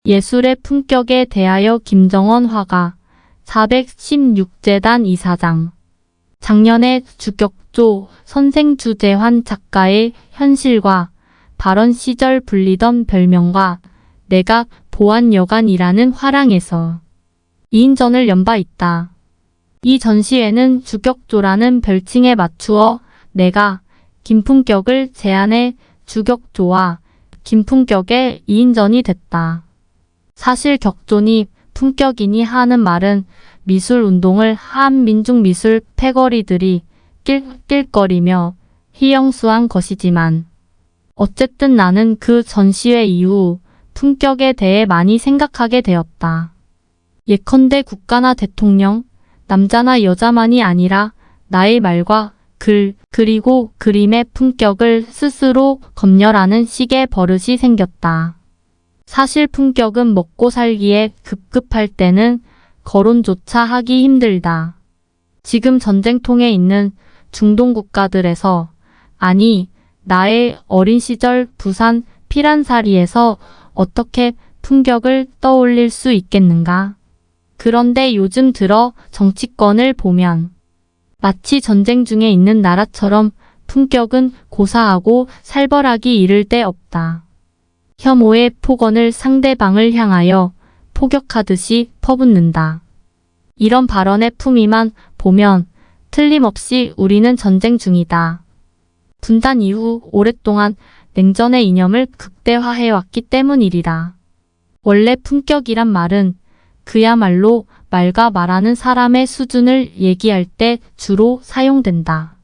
예술의 품격에 대하여 김정원 화가 416재단 이사장. 작년에 주격조 선생 주재환 작가의 현실과 발언 시절 불리던 별명과 내가 보안여관이라는 화랑에서 2인전을 연 바 있다. 이 전시회는 주격조라는 별칭에 맞추어 내가 김품격을 제안해 주격조와 김품격의 2인전이 됐다. 사실 격조니 품격이니 하는 말은 미술운동을 한 민중미술 패거리들이 낄낄거리며 희영수한 것이지만 어쨌든 나는 그 전시회 이후 품격에 대해 많이 생각하게 되었다. 예컨대 국가나 대통령, 남자나 여자만이 아니라 나의 말과 글, 그리고 그림의 품격을 스스로 검열하는 식의 버릇이 생겼다. 사실 품격은 먹고 살기에 급급할 때는 거론조차 하기 힘들다. 지금 전쟁통에 있는 중동 국가들에서, 아니, 나의 어린 시절 부산 피란사리에서 어떻게 품격을 떠올릴 수 있겠는가? 그런데 요즘 들어 정치권을 보면 마치 전쟁 중에 있는 나라처럼 품격은 고사하고 살벌하기 이를 데 없다. 혐오의 폭언을 상대방을 향하여 포격하듯이 퍼붓는다. 이런 발언의 품위만 보면 틀림없이 우리는 전쟁 중이다. 분단 이후 오랫동안 냉전의 이념을 극대화해왔기 때문이리라. 원래 품격이란 말은 그야말로 말과 말하는 사람의 수준을 얘기할 때 주로 사용된다.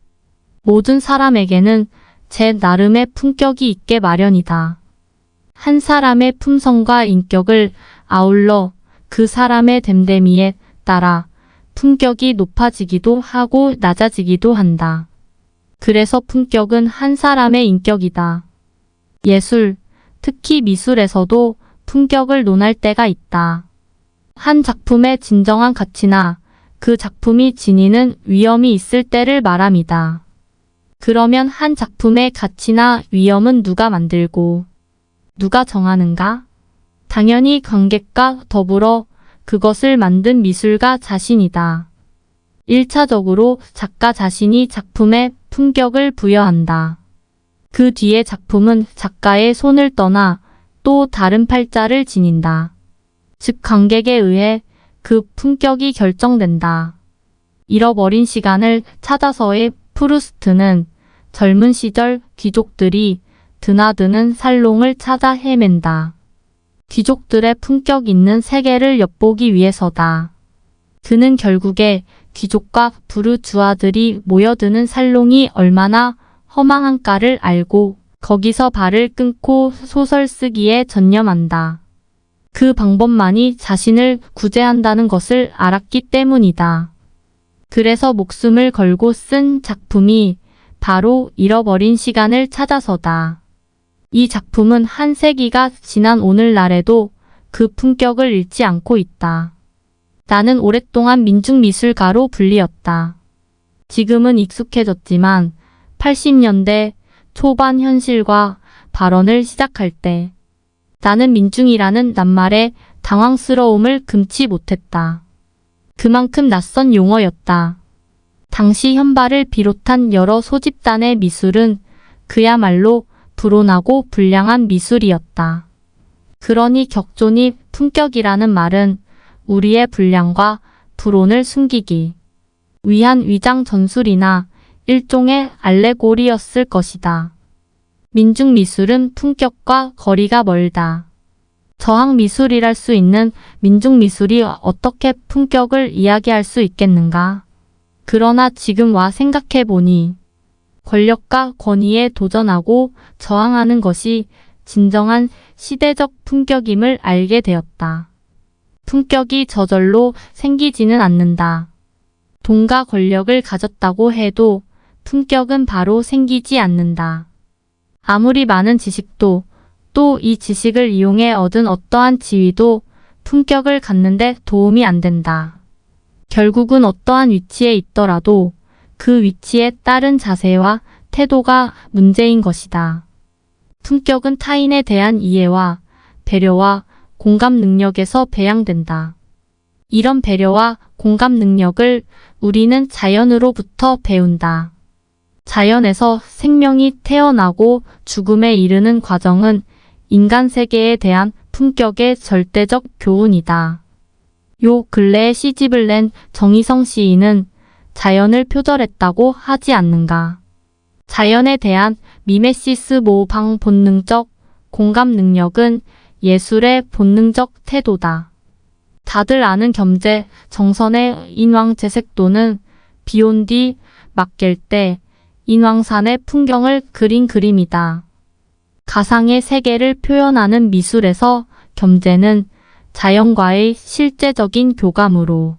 모든 사람에게는 제 나름의 품격이 있게 마련이다. 한 사람의 품성과 인격을 아울러 그 사람의 됨됨이에 따라 품격이 높아지기도 하고 낮아지기도 한다. 그래서 품격은 한 사람의 인격이다. 예술, 특히 미술에서도 품격을 논할 때가 있다. 한 작품의 진정한 가치나 그 작품이 지니는 위엄이 있을 때를 말함이다. 그러면 한 작품의 가치나 위엄은 누가 만들고 누가 정하는가? 당연히 관객과 더불어 그것을 만든 미술가 자신이다. 1차적으로 작가 자신이 작품에 품격을 부여한다. 그 뒤에 작품은 작가의 손을 떠나 또 다른 팔자를 지닌다. 즉 관객에 의해 그 품격이 결정된다. 잃어버린 시간을 찾아서의 프루스트는 젊은 시절 귀족들이 드나드는 살롱을 찾아 헤맨다. 귀족들의 품격 있는 세계를 엿보기 위해서다. 그는 결국에 귀족과 부르주아들이 모여드는 살롱이 얼마나 허망한가를 알고 거기서 발을 끊고 소설 쓰기에 전념한다. 그 방법만이 자신을 구제한다는 것을 알았기 때문이다. 그래서 목숨을 걸고 쓴 작품이 바로 잃어버린 시간을 찾아서다. 이 작품은 한 세기가 지난 오늘날에도 그 품격을 잃지 않고 있다. 나는 오랫동안 민중미술가로 불리었다. 지금은 익숙해졌지만 80년대 초반 현실과 발언을 시작할 때 나는 민중이라는 낱말에 당황스러움을 금치 못했다. 그만큼 낯선 용어였다. 당시 현발을 비롯한 여러 소집단의 미술은 그야말로 불온하고 불량한 미술이었다. 그러니 격조니 품격이라는 말은 우리의 불량과 불온을 숨기기 위한 위장 전술이나 일종의 알레고리였을 것이다. 민중미술은 품격과 거리가 멀다. 저항미술이랄 수 있는 민중미술이 어떻게 품격을 이야기할 수 있겠는가? 그러나 지금 와 생각해보니 권력과 권위에 도전하고 저항하는 것이 진정한 시대적 품격임을 알게 되었다. 품격이 저절로 생기지는 않는다. 돈과 권력을 가졌다고 해도 품격은 바로 생기지 않는다. 아무리 많은 지식도 또 이 지식을 이용해 얻은 어떠한 지위도 품격을 갖는데 도움이 안 된다. 결국은 어떠한 위치에 있더라도 그 위치에 따른 자세와 태도가 문제인 것이다. 품격은 타인에 대한 이해와 배려와 공감 능력에서 배양된다. 이런 배려와 공감 능력을 우리는 자연으로부터 배운다. 자연에서 생명이 태어나고 죽음에 이르는 과정은 인간 세계에 대한 품격의 절대적 교훈이다. 요 근래에 시집을 낸 정희성 시인은 자연을 표절했다고 하지 않는가. 자연에 대한 미메시스 모방 본능적 공감 능력은 예술의 본능적 태도다. 다들 아는 겸재 정선의 인왕제색도는 비온 뒤 막갤 때 인왕산의 풍경을 그린 그림이다. 가상의 세계를 표현하는 미술에서 겸재는 자연과의 실제적인 교감으로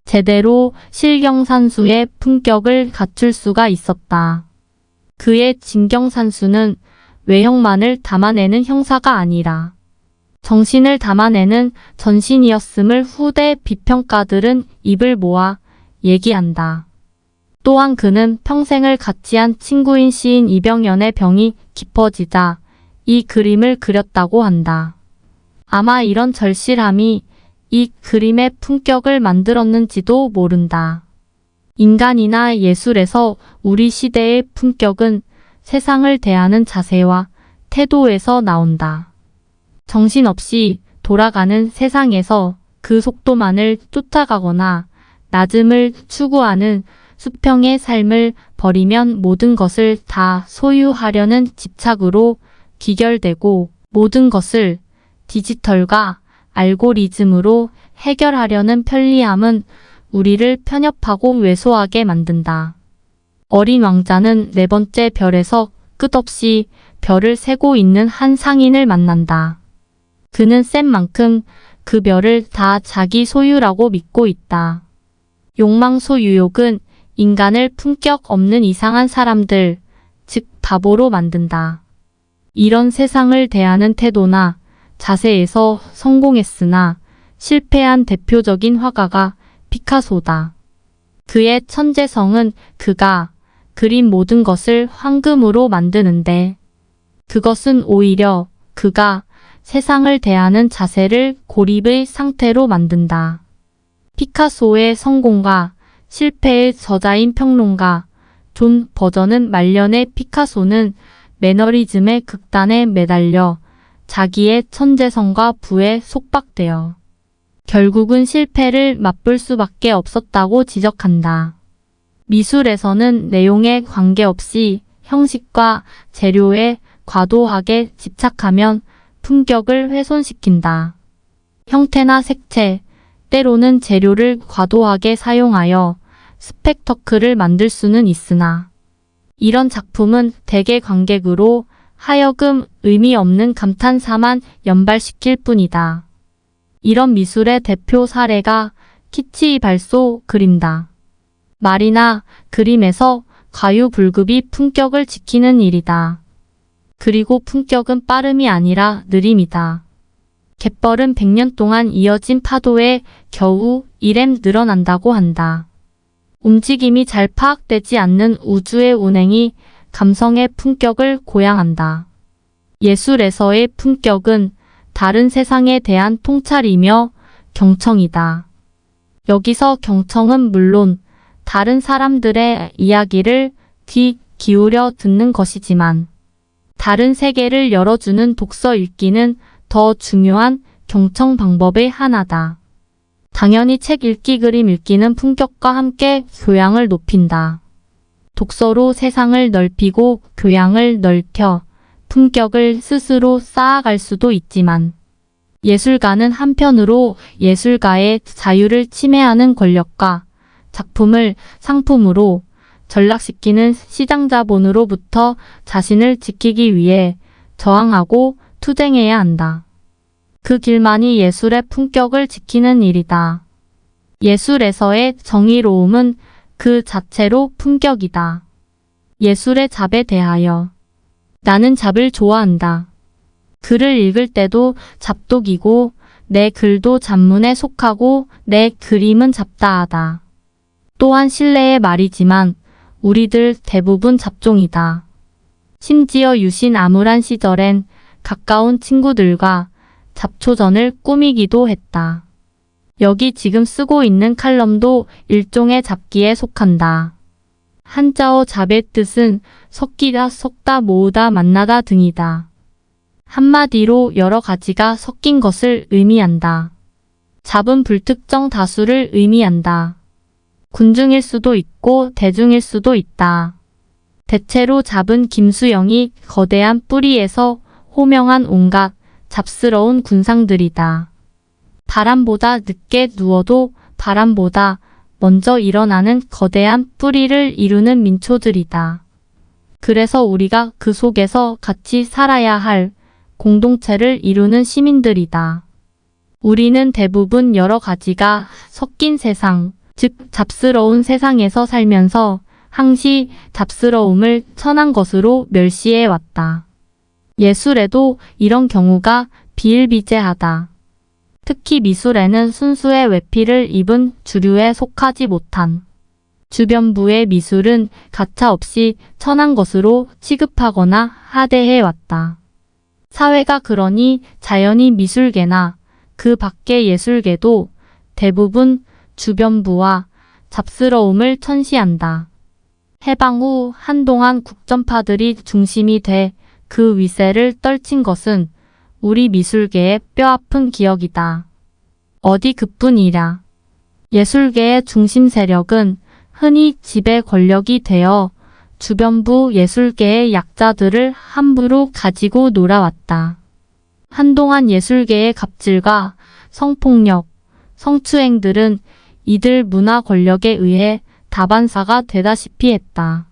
제대로 실경산수의 품격을 갖출 수가 있었다. 그의 진경산수는 외형만을 담아내는 형사가 아니라 정신을 담아내는 전신이었음을 후대 비평가들은 입을 모아 얘기한다. 또한 그는 평생을 같이 한 친구인 시인 이병연의 병이 깊어지자 이 그림을 그렸다고 한다. 아마 이런 절실함이 이 그림의 품격을 만들었는지도 모른다. 인간이나 예술에서 우리 시대의 품격은 세상을 대하는 자세와 태도에서 나온다. 정신없이 돌아가는 세상에서 그 속도만을 쫓아가거나 낮음을 추구하는 수평의 삶을 버리면 모든 것을 다 소유하려는 집착으로 귀결되고 모든 것을 디지털과 알고리즘으로 해결하려는 편리함은 우리를 편협하고 왜소하게 만든다. 어린 왕자는 네 번째 별에서 끝없이 별을 세고 있는 한 상인을 만난다. 그는 센 만큼 그 별을 다 자기 소유라고 믿고 있다. 욕망 소유욕은 인간을 품격 없는 이상한 사람들, 즉 바보로 만든다. 이런 세상을 대하는 태도나 자세에서 성공했으나 실패한 대표적인 화가가 피카소다. 그의 천재성은 그가 그린 모든 것을 황금으로 만드는데 그것은 오히려 그가 세상을 대하는 자세를 고립의 상태로 만든다. 피카소의 성공과 실패의 저자인 평론가 존 버전은 말년의 피카소는 매너리즘의 극단에 매달려 자기의 천재성과 부에 속박되어 결국은 실패를 맛볼 수밖에 없었다고 지적한다. 미술에서는 내용에 관계없이 형식과 재료에 과도하게 집착하면 품격을 훼손시킨다. 형태나 색채, 때로는 재료를 과도하게 사용하여 스펙터클을 만들 수는 있으나 이런 작품은 대개 관객으로 하여금 의미 없는 감탄사만 연발시킬 뿐이다. 이런 미술의 대표 사례가 키치 발소 그림다. 말이나 그림에서 과유불급이 품격을 지키는 일이다. 그리고 품격은 빠름이 아니라 느림이다. 갯벌은 100년 동안 이어진 파도에 겨우 1M 늘어난다고 한다. 움직임이 잘 파악되지 않는 우주의 운행이 감성의 품격을 고양한다. 예술에서의 품격은 다른 세상에 대한 통찰이며 경청이다. 여기서 경청은 물론 다른 사람들의 이야기를 귀 기울여 듣는 것이지만 다른 세계를 열어주는 독서 읽기는 더 중요한 경청 방법의 하나다. 당연히 책 읽기, 그림 읽기는 품격과 함께 교양을 높인다. 독서로 세상을 넓히고 교양을 넓혀 품격을 스스로 쌓아갈 수도 있지만 예술가는 한편으로 예술가의 자유를 침해하는 권력과 작품을 상품으로 전락시키는 시장자본으로부터 자신을 지키기 위해 저항하고 투쟁해야 한다. 그 길만이 예술의 품격을 지키는 일이다. 예술에서의 정의로움은 그 자체로 품격이다. 예술의 잡에 대하여 나는 잡을 좋아한다. 글을 읽을 때도 잡독이고 내 글도 잡문에 속하고 내 그림은 잡다하다. 또한 실례의 말이지만 우리들 대부분 잡종이다. 심지어 유신 암울한 시절엔 가까운 친구들과 잡초전을 꾸미기도 했다. 여기 지금 쓰고 있는 칼럼도 일종의 잡기에 속한다. 한자어 잡의 뜻은 섞이다, 섞다, 모으다, 만나다 등이다. 한마디로 여러 가지가 섞인 것을 의미한다. 잡은 불특정 다수를 의미한다. 군중일 수도 있고 대중일 수도 있다. 대체로 잡은 김수영이 거대한 뿌리에서 호명한 온갖 잡스러운 군상들이다. 바람보다 늦게 누워도 바람보다 먼저 일어나는 거대한 뿌리를 이루는 민초들이다. 그래서 우리가 그 속에서 같이 살아야 할 공동체를 이루는 시민들이다. 우리는 대부분 여러 가지가 섞인 세상, 즉 잡스러운 세상에서 살면서 항시 잡스러움을 천한 것으로 멸시해 왔다. 예술에도 이런 경우가 비일비재하다. 특히 미술에는 순수의 외피를 입은 주류에 속하지 못한 주변부의 미술은 가차없이 천한 것으로 취급하거나 하대해 왔다. 사회가 그러니 자연히 미술계나 그 밖의 예술계도 대부분 주변부와 잡스러움을 천시한다. 해방 후 한동안 국전파들이 중심이 돼 그 위세를 떨친 것은 우리 미술계의 뼈아픈 기억이다. 어디 그뿐이라. 예술계의 중심 세력은 흔히 지배 권력이 되어 주변부 예술계의 약자들을 함부로 가지고 놀아왔다. 한동안 예술계의 갑질과 성폭력, 성추행들은 이들 문화 권력에 의해 다반사가 되다시피 했다.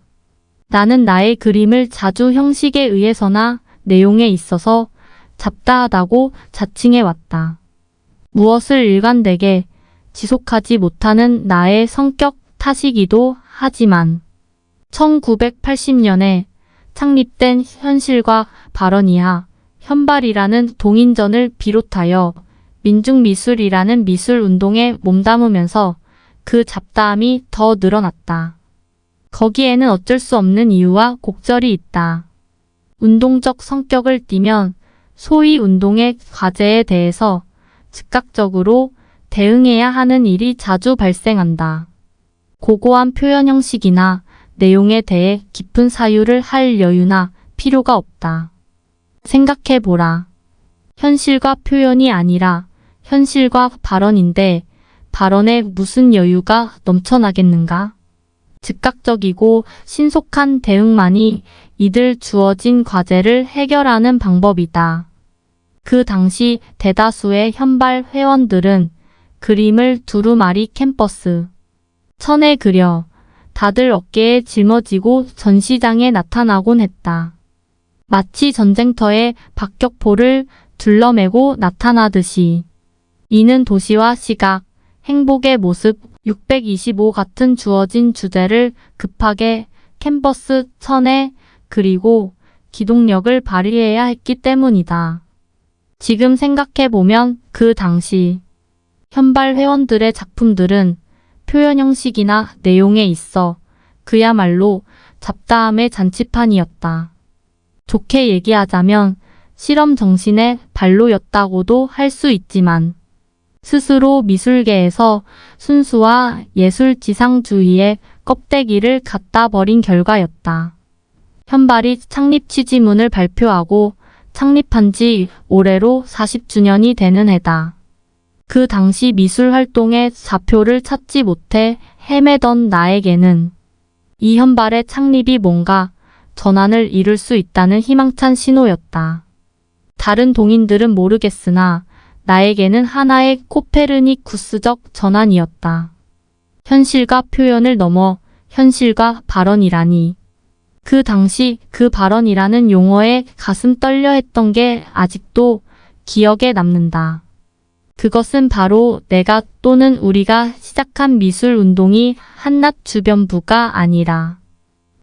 나는 나의 그림을 자주 형식에 의해서나 내용에 있어서 잡다하다고 자칭해왔다. 무엇을 일관되게 지속하지 못하는 나의 성격 탓이기도 하지만 1980년에 창립된 현실과 발언 이하 현발이라는 동인전을 비롯하여 민중미술이라는 미술운동에 몸담으면서 그 잡다함이 더 늘어났다. 거기에는 어쩔 수 없는 이유와 곡절이 있다. 운동적 성격을 띠면 소위 운동의 과제에 대해서 즉각적으로 대응해야 하는 일이 자주 발생한다. 고고한 표현 형식이나 내용에 대해 깊은 사유를 할 여유나 필요가 없다. 생각해보라. 현실과 표현이 아니라 현실과 발언인데 발언에 무슨 여유가 넘쳐나겠는가? 즉각적이고 신속한 대응만이 이들 주어진 과제를 해결하는 방법이다. 그 당시 대다수의 현발 회원들은 그림을 두루마리 캔버스 천에 그려 다들 어깨에 짊어지고 전시장에 나타나곤 했다. 마치 전쟁터에 박격포를 둘러매고 나타나듯이. 이는 도시와 시각, 행복의 모습 625 같은 주어진 주제를 급하게 캔버스 천에 그리고 기동력을 발휘해야 했기 때문이다. 지금 생각해보면 그 당시 현발 회원들의 작품들은 표현 형식이나 내용에 있어 그야말로 잡다함의 잔치판이었다. 좋게 얘기하자면 실험 정신의 발로였다고도 할 수 있지만 스스로 미술계에서 순수와 예술 지상주의의 껍데기를 갖다 버린 결과였다. 현발이 창립 취지문을 발표하고 창립한 지 올해로 40주년이 되는 해다. 그 당시 미술 활동의 좌표를 찾지 못해 헤매던 나에게는 이 현발의 창립이 뭔가 전환을 이룰 수 있다는 희망찬 신호였다. 다른 동인들은 모르겠으나 나에게는 하나의 코페르니쿠스적 전환이었다. 현실과 표현을 넘어 현실과 발언이라니. 그 당시 그 발언이라는 용어에 가슴 떨려 했던 게 아직도 기억에 남는다. 그것은 바로 내가 또는 우리가 시작한 미술 운동이 한낱 주변부가 아니라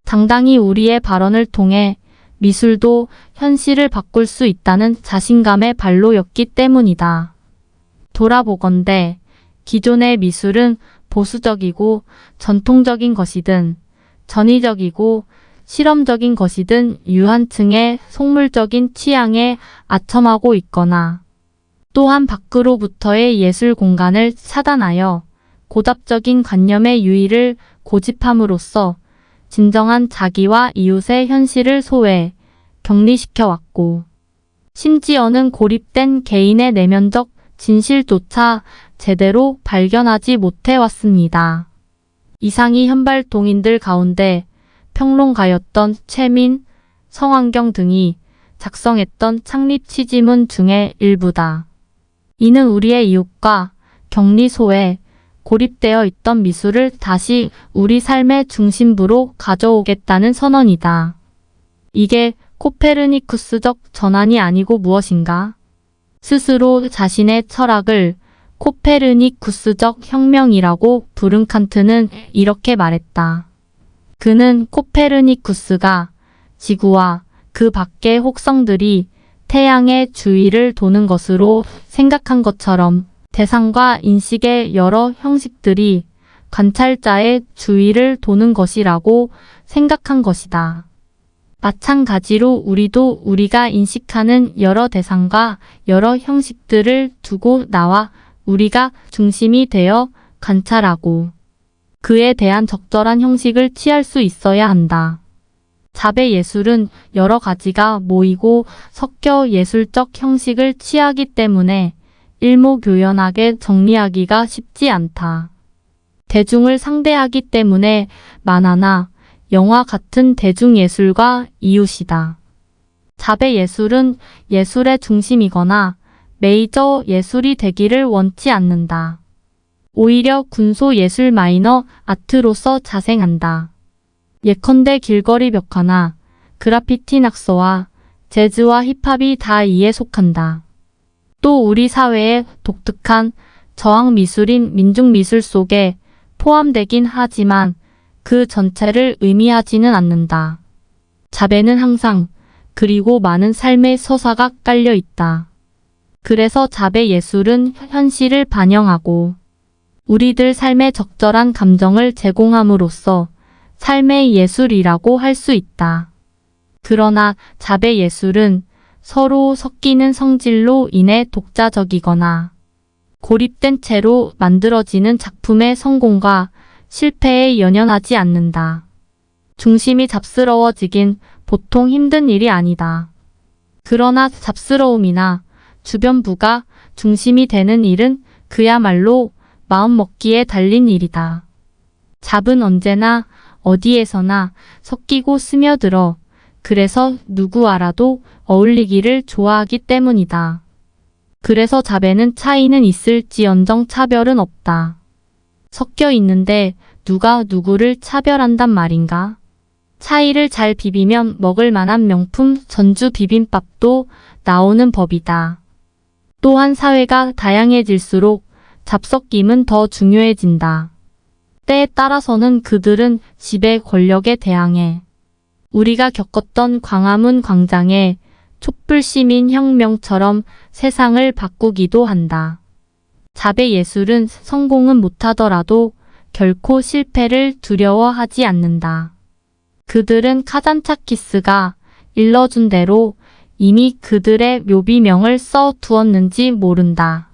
당당히 우리의 발언을 통해 미술도 현실을 바꿀 수 있다는 자신감의 발로였기 때문이다. 돌아보건대 기존의 미술은 보수적이고 전통적인 것이든 전위적이고 실험적인 것이든 유한층의 속물적인 취향에 아첨하고 있거나 또한 밖으로부터의 예술 공간을 차단하여 고답적인 관념의 유의를 고집함으로써 진정한 자기와 이웃의 현실을 소외, 격리시켜 왔고, 심지어는 고립된 개인의 내면적 진실조차 제대로 발견하지 못해 왔습니다. 이상이 현발동인들 가운데 평론가였던 최민, 성환경 등이 작성했던 창립 취지문 중의 일부다. 이는 우리의 이웃과 격리 소외, 고립되어 있던 미술을 다시 우리 삶의 중심부로 가져오겠다는 선언이다. 이게 코페르니쿠스적 전환이 아니고 무엇인가? 스스로 자신의 철학을 코페르니쿠스적 혁명이라고 부른 칸트는 이렇게 말했다. 그는 코페르니쿠스가 지구와 그 밖의 혹성들이 태양의 주위를 도는 것으로 생각한 것처럼 대상과 인식의 여러 형식들이 관찰자의 주위를 도는 것이라고 생각한 것이다. 마찬가지로 우리도 우리가 인식하는 여러 대상과 여러 형식들을 두고 나와 우리가 중심이 되어 관찰하고 그에 대한 적절한 형식을 취할 수 있어야 한다. 자배 예술은 여러 가지가 모이고 섞여 예술적 형식을 취하기 때문에 일목요연하게 정리하기가 쉽지 않다. 대중을 상대하기 때문에 만화나 영화 같은 대중예술과 이웃이다. 자배 예술은 예술의 중심이거나 메이저 예술이 되기를 원치 않는다. 오히려 군소 예술 마이너 아트로서 자생한다. 예컨대 길거리 벽화나 그라피티 낙서와 재즈와 힙합이 다 이에 속한다. 또 우리 사회의 독특한 저항 미술인 민중미술 속에 포함되긴 하지만 그 전체를 의미하지는 않는다. 자배는 항상 그리고 많은 삶의 서사가 깔려 있다. 그래서 자배 예술은 현실을 반영하고 우리들 삶의 적절한 감정을 제공함으로써 삶의 예술이라고 할 수 있다. 그러나 자배 예술은 서로 섞이는 성질로 인해 독자적이거나 고립된 채로 만들어지는 작품의 성공과 실패에 연연하지 않는다. 중심이 잡스러워지긴 보통 힘든 일이 아니다. 그러나 잡스러움이나 주변부가 중심이 되는 일은 그야말로 마음먹기에 달린 일이다. 잡은 언제나 어디에서나 섞이고 스며들어 그래서 누구 알아도 어울리기를 좋아하기 때문이다. 그래서 자배는 차이는 있을지언정 차별은 없다. 섞여 있는데 누가 누구를 차별한단 말인가? 차이를 잘 비비면 먹을 만한 명품 전주 비빔밥도 나오는 법이다. 또한 사회가 다양해질수록 잡섞임은 더 중요해진다. 때에 따라서는 그들은 지배 권력에 대항해 우리가 겪었던 광화문 광장의 촛불 시민 혁명처럼 세상을 바꾸기도 한다. 자배 예술은 성공은 못하더라도 결코 실패를 두려워하지 않는다. 그들은 카잔차키스가 일러준 대로 이미 그들의 묘비명을 써 두었는지 모른다.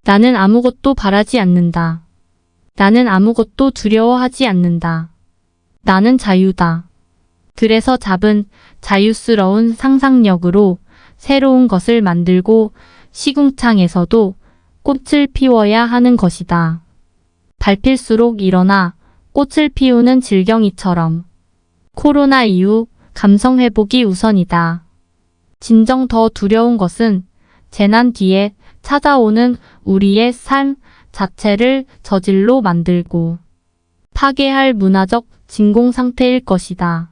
나는 아무것도 바라지 않는다. 나는 아무것도 두려워하지 않는다. 나는 자유다. 그래서 잡은 자유스러운 상상력으로 새로운 것을 만들고 시궁창에서도 꽃을 피워야 하는 것이다. 밟힐수록 일어나 꽃을 피우는 질경이처럼 코로나 이후 감성 회복이 우선이다. 진정 더 두려운 것은 재난 뒤에 찾아오는 우리의 삶 자체를 저질로 만들고 파괴할 문화적 진공 상태일 것이다.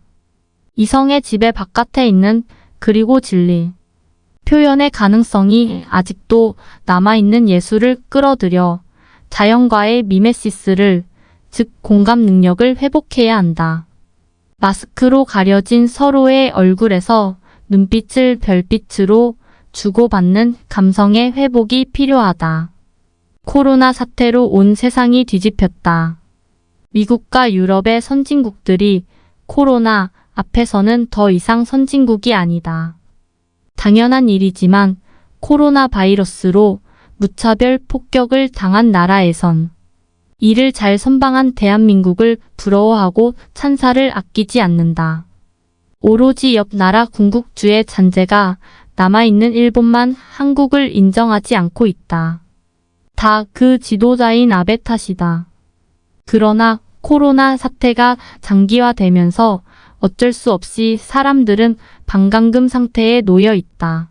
이성의 지배 바깥에 있는 그리고 진리, 표현의 가능성이 아직도 남아있는 예술을 끌어들여 자연과의 미메시스를, 즉 공감 능력을 회복해야 한다. 마스크로 가려진 서로의 얼굴에서 눈빛을 별빛으로 주고받는 감성의 회복이 필요하다. 코로나 사태로 온 세상이 뒤집혔다. 미국과 유럽의 선진국들이 코로나 앞에서는 더 이상 선진국이 아니다. 당연한 일이지만 코로나 바이러스로 무차별 폭격을 당한 나라에선 이를 잘 선방한 대한민국을 부러워하고 찬사를 아끼지 않는다. 오로지 옆 나라 군국주의 잔재가 남아있는 일본만 한국을 인정하지 않고 있다. 다 그 지도자인 아베 탓이다. 그러나 코로나 사태가 장기화되면서 어쩔 수 없이 사람들은 반감금 상태에 놓여 있다.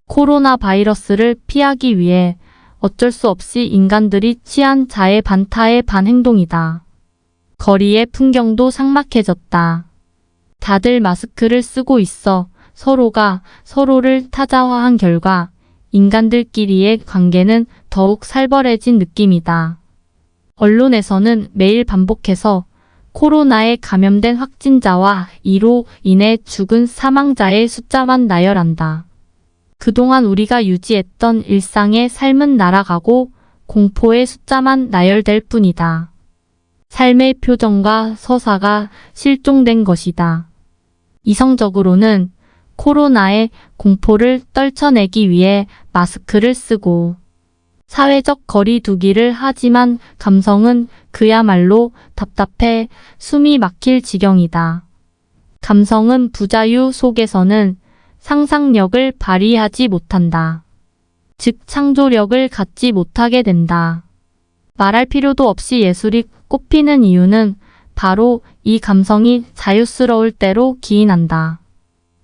코로나 바이러스를 피하기 위해 어쩔 수 없이 인간들이 취한 자해 반타의 반행동이다. 거리의 풍경도 삭막해졌다. 다들 마스크를 쓰고 있어 서로가 서로를 타자화한 결과 인간들끼리의 관계는 더욱 살벌해진 느낌이다. 언론에서는 매일 반복해서 코로나에 감염된 확진자와 이로 인해 죽은 사망자의 숫자만 나열한다. 그동안 우리가 유지했던 일상의 삶은 날아가고 공포의 숫자만 나열될 뿐이다. 삶의 표정과 서사가 실종된 것이다. 이성적으로는 코로나의 공포를 떨쳐내기 위해 마스크를 쓰고 사회적 거리 두기를 하지만 감성은 그야말로 답답해 숨이 막힐 지경이다. 감성은 부자유 속에서는 상상력을 발휘하지 못한다. 즉 창조력을 갖지 못하게 된다. 말할 필요도 없이 예술이 꽃피는 이유는 바로 이 감성이 자유스러울 대로 기인한다.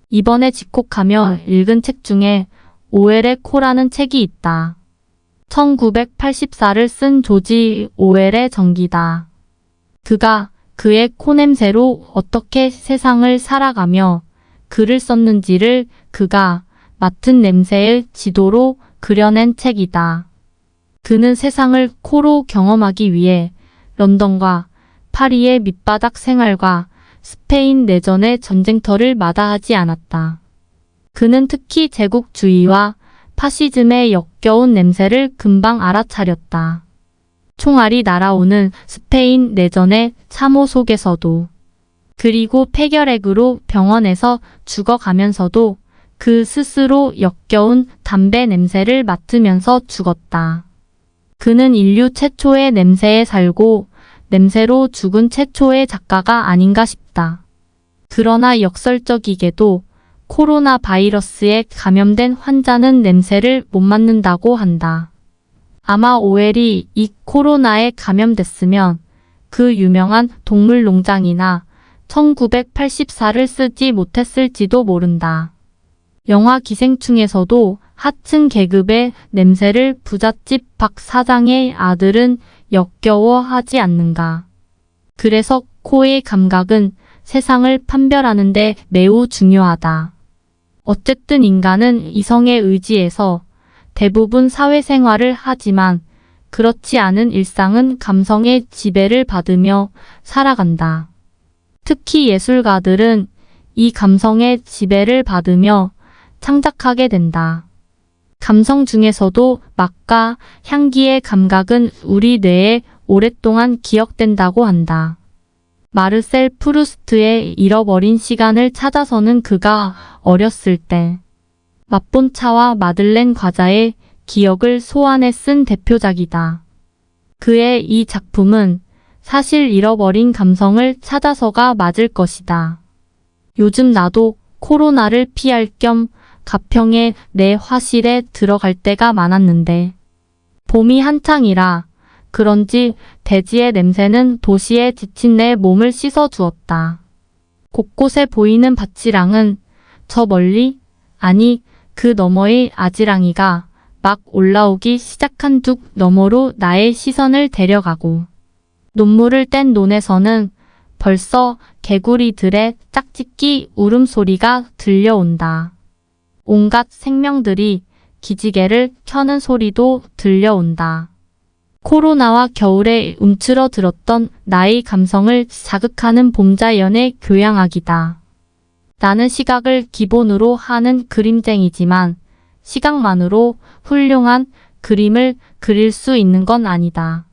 이번에 집콕하며 읽은 책 중에 오웰의 코라는 책이 있다. 1984를 쓴 조지 오웰의 전기다. 그가 그의 코 냄새로 어떻게 세상을 살아가며 글을 썼는지를 그가 맡은 냄새의 지도로 그려낸 책이다. 그는 세상을 코로 경험하기 위해 런던과 파리의 밑바닥 생활과 스페인 내전의 전쟁터를 마다하지 않았다. 그는 특히 제국주의와 파시즘의 역겨운 냄새를 금방 알아차렸다. 총알이 날아오는 스페인 내전의 참호 속에서도, 그리고 폐결핵으로 병원에서 죽어가면서도 그 스스로 역겨운 담배 냄새를 맡으면서 죽었다. 그는 인류 최초의 냄새에 살고 냄새로 죽은 최초의 작가가 아닌가 싶다. 그러나 역설적이게도 코로나 바이러스에 감염된 환자는 냄새를 못 맡는다고 한다. 아마 오웰이 이 코로나에 감염됐으면 그 유명한 동물농장이나 1984를 쓰지 못했을지도 모른다. 영화 기생충에서도 하층 계급의 냄새를 부잣집 박 사장의 아들은 역겨워하지 않는가. 그래서 코의 감각은 세상을 판별하는 데 매우 중요하다. 어쨌든 인간은 이성에 의지해서 대부분 사회생활을 하지만 그렇지 않은 일상은 감성의 지배를 받으며 살아간다. 특히 예술가들은 이 감성의 지배를 받으며 창작하게 된다. 감성 중에서도 맛과 향기의 감각은 우리 뇌에 오랫동안 기억된다고 한다. 마르셀 프루스트의 잃어버린 시간을 찾아서는 그가 어렸을 때 맛본 차와 마들렌 과자의 기억을 소환해 쓴 대표작이다. 그의 이 작품은 사실 잃어버린 감성을 찾아서가 맞을 것이다. 요즘 나도 코로나를 피할 겸 가평에 내 화실에 들어갈 때가 많았는데 봄이 한창이라 그런지 대지의 냄새는 도시에 지친 내 몸을 씻어주었다. 곳곳에 보이는 밭이랑은 저 멀리, 아니 그 너머의 아지랑이가 막 올라오기 시작한 둑 너머로 나의 시선을 데려가고 논물을 뗀 논에서는 벌써 개구리들의 짝짓기 울음소리가 들려온다. 온갖 생명들이 기지개를 켜는 소리도 들려온다. 코로나와 겨울에 움츠러들었던 나의 감성을 자극하는 봄자연의 교양악이다. 나는 시각을 기본으로 하는 그림쟁이지만 시각만으로 훌륭한 그림을 그릴 수 있는 건 아니다.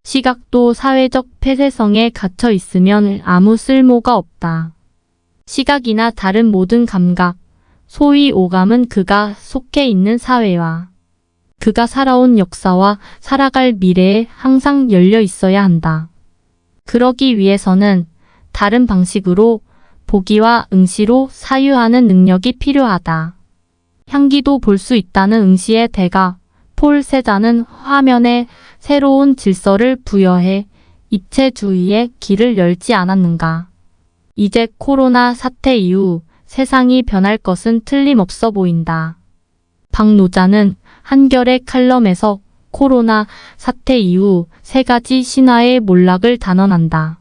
시각도 사회적 폐쇄성에 갇혀 있으면 아무 쓸모가 없다. 시각이나 다른 모든 감각, 소위 오감은 그가 속해 있는 사회와 그가 살아온 역사와 살아갈 미래에 항상 열려 있어야 한다. 그러기 위해서는 다른 방식으로 보기와 응시로 사유하는 능력이 필요하다. 향기도 볼 수 있다는 응시의 대가 폴 세자는 화면에 새로운 질서를 부여해 입체주의의 길을 열지 않았는가. 이제 코로나 사태 이후 세상이 변할 것은 틀림없어 보인다. 박노자는 한겨레 칼럼에서 코로나 사태 이후 세 가지 신화의 몰락을 단언한다.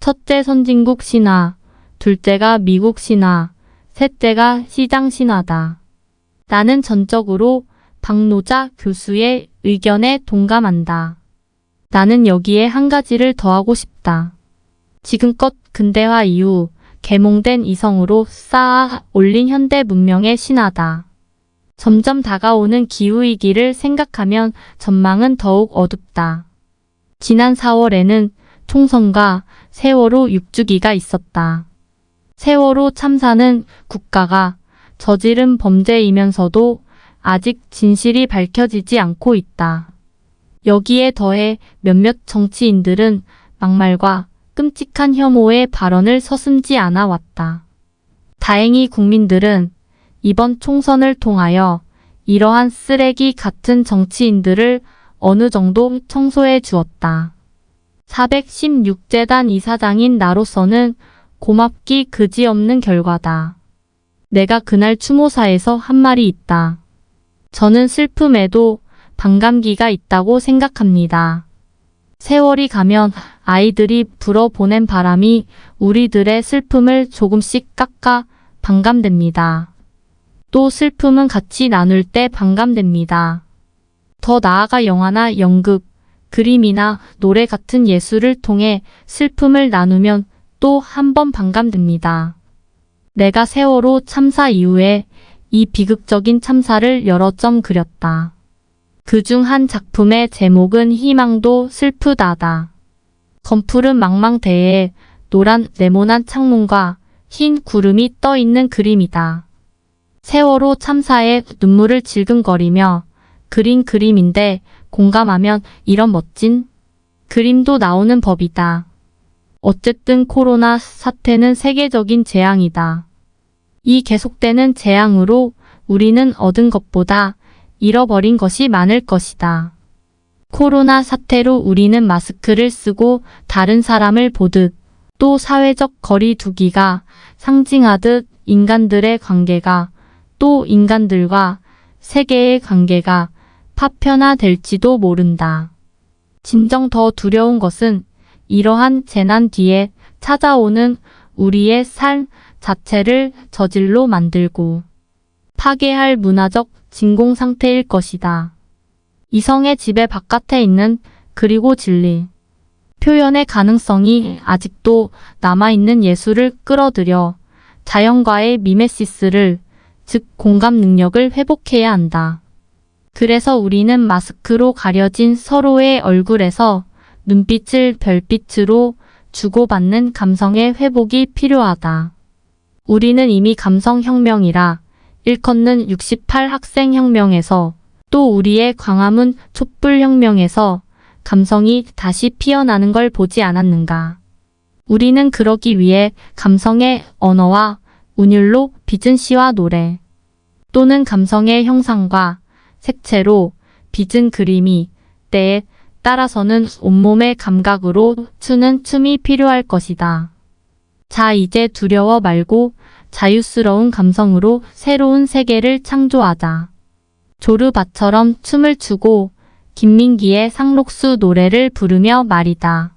첫째 선진국 신화, 둘째가 미국 신화, 셋째가 시장 신화다. 나는 전적으로 박노자 교수의 의견에 동감한다. 나는 여기에 한 가지를 더하고 싶다. 지금껏 근대화 이후 계몽된 이성으로 쌓아 올린 현대 문명의 신화다. 점점 다가오는 기후위기를 생각하면 전망은 더욱 어둡다. 지난 4월에는 총선과 세월호 6주기가 있었다. 세월호 참사는 국가가 저지른 범죄이면서도 아직 진실이 밝혀지지 않고 있다. 여기에 더해 몇몇 정치인들은 막말과 끔찍한 혐오의 발언을 서슴지 않아 왔다. 다행히 국민들은 이번 총선을 통하여 이러한 쓰레기 같은 정치인들을 어느 정도 청소해 주었다. 416재단 이사장인 나로서는 고맙기 그지없는 결과다. 내가 그날 추모사에서 한 말이 있다. 저는 슬픔에도 반감기가 있다고 생각합니다. 세월이 가면 아이들이 불어보낸 바람이 우리들의 슬픔을 조금씩 깎아 반감됩니다. 또 슬픔은 같이 나눌 때 반감됩니다. 더 나아가 영화나 연극, 그림이나 노래 같은 예술을 통해 슬픔을 나누면 또 한 번 반감됩니다. 내가 세월호 참사 이후에 이 비극적인 참사를 여러 점 그렸다. 그중 한 작품의 제목은 희망도 슬프다다. 건푸른 망망대해에 노란 네모난 창문과 흰 구름이 떠 있는 그림이다. 세월호 참사에 눈물을 질근거리며 그린 그림인데 공감하면 이런 멋진 그림도 나오는 법이다. 어쨌든 코로나 사태는 세계적인 재앙이다. 이 계속되는 재앙으로 우리는 얻은 것보다 잃어버린 것이 많을 것이다. 코로나 사태로 우리는 마스크를 쓰고 다른 사람을 보듯 또 사회적 거리 두기가 상징하듯 인간들의 관계가 또 인간들과 세계의 관계가 파편화될지도 모른다. 진정 더 두려운 것은 이러한 재난 뒤에 찾아오는 우리의 삶 자체를 저질로 만들고 파괴할 문화적 진공 상태일 것이다. 이성의 지배 바깥에 있는 그리고 진리, 표현의 가능성이 아직도 남아있는 예술을 끌어들여 자연과의 미메시스를, 즉 공감 능력을 회복해야 한다. 그래서 우리는 마스크로 가려진 서로의 얼굴에서 눈빛을 별빛으로 주고받는 감성의 회복이 필요하다. 우리는 이미 감성혁명이라 일컫는 68학생혁명에서 또 우리의 광화문 촛불혁명에서 감성이 다시 피어나는 걸 보지 않았는가. 우리는 그러기 위해 감성의 언어와 운율로 빚은 시와 노래 또는 감성의 형상과 색채로 빚은 그림이 때에 따라서는 온몸의 감각으로 추는 춤이 필요할 것이다. 자, 이제 두려워 말고 자유스러운 감성으로 새로운 세계를 창조하자. 조르바처럼 춤을 추고 김민기의 상록수 노래를 부르며 말이다.